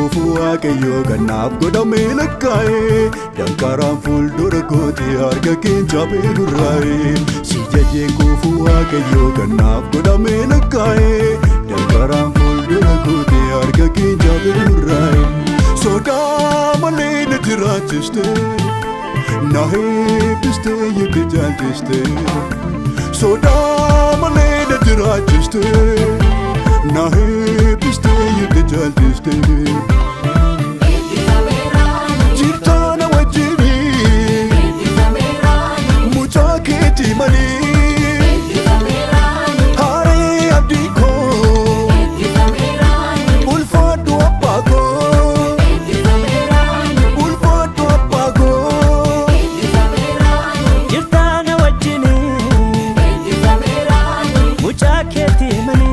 kufu waaqayyo kanaaf godhame lakkaa'e dankaraan fuuldura kooti harka keenya beelurraa'e si jajee kufu waaqayyo kanaaf godhame lakkaa'e dankaraan fuuldura kooti harka keenya beelurraa'e sodaa malee na jiraachiste na heebbiste yookiin jaalchiste sodaa malee na jiraachiste na heebbiste yookiin jaalchiste. Jirtaana wajjini mucaa keetii malee haaree abdii koo ulfaadhu abbaa koo ulfaadhu abbaa koo. Jirtaana wajjini mucaa keetii malee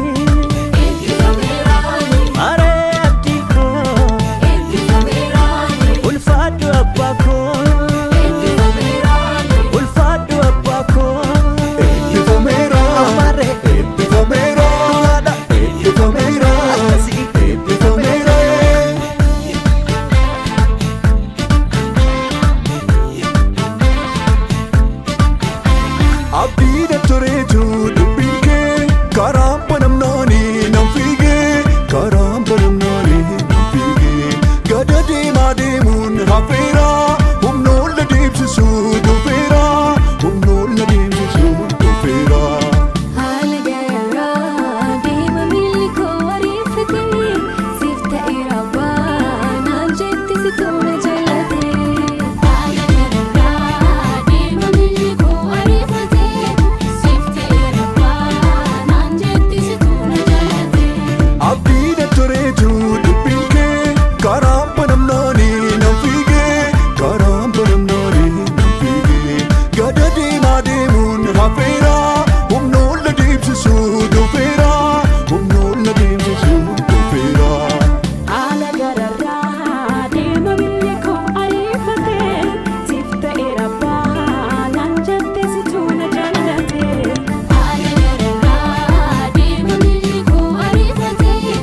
Abdiidha tureetu dubbiin kee karaan banamnaanii nan fiigee karaan banamnaanii nan fiigee gada deemaa deemuun hafeera humnoota deemsisuu dhufeera humnoota deemsisuu dhufeera. Haala garaa deema miilli koo ariifatee siif ta'eera baanaan jetti si tola jallatee. Haala garaa deema miilli koo ariifatee. Abdiidha tureetu dubbiin kee karaan banamnaanii nan fiigee karaan banamnaanii nan fiigee gada deemaa deemuun hafeera humnoota deemsisuu dhufeera humnoota deemsisuu dhufeera. Haala garaa deema miilli koo ariifatee siif ta'eera baanaan jettee si tola jallatee. Haala garaa deema miilli koo ariifatee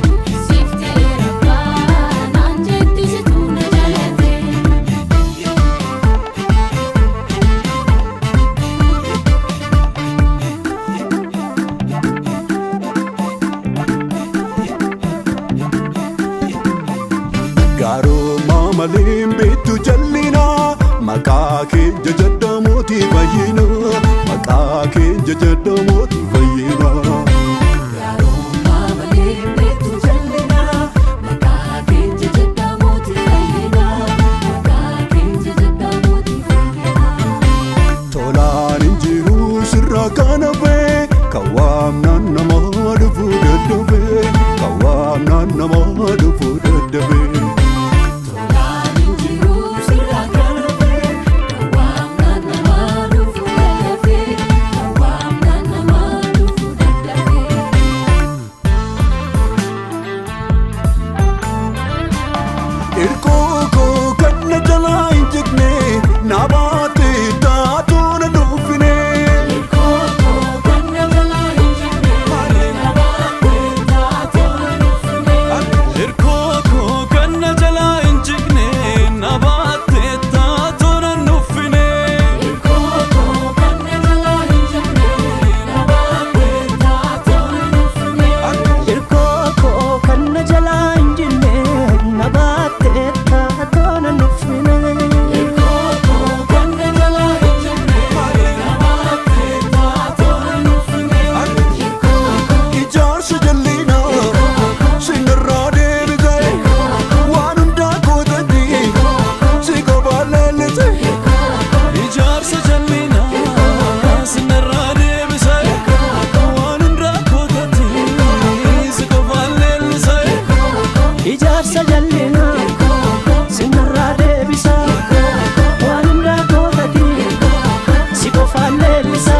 siif ta'eera baanaan jettee si tola jallatee. Gaarummaa malee beektu jallinaa maqaa keenya jedha mootii fayyina maqaa keenya jedha mootii fayyina. Gaarummaa malee beektu jallinaa maqaa keenya jedha mootii fayyinaa maqaa keenya jedha mootii fayyinaa. Tolaan hin jiru sirraa kan hafe kan waamnaan namaa dhufuu dadhabe kan waamnaan namaa dhufuu dadhabe. Tolaan hin jiru sirraa kan hafe kan waamnaan namaa dhufuu dadhabe kan waamnaan namaa dhufuu dadhabe. Irkoo koo kan na jalaa hin jigne na baate taatoo na dhuunfine. Irkoo koo kan na jalaa hin jigne na baate taatoo na dhuunfine. Irkoo koo kan na jalaa hin jigne na baate taatoo na dhuunfine. Irkoo koo kan na jalaa hin jigne na baate taatoo na dhuunfine. Irkoo koo kan na jalaa hin jinne na baate taatoo na dhuunfine. Irkoo koo kan na jalaa hin jigne na baate taatoo na dhuunfine. Irkoo koo Ijaarsa jallinaa sinirraa deebisee waan hundaa kootatti si kophaa leellise. Ijaarsa jallinaa sinirraa deebisee waan hundaa kootatti si kophaa leellise. Ijaarsa jallinaa sinirraa deebisee waan hundaa kootatti si kophaa leellise.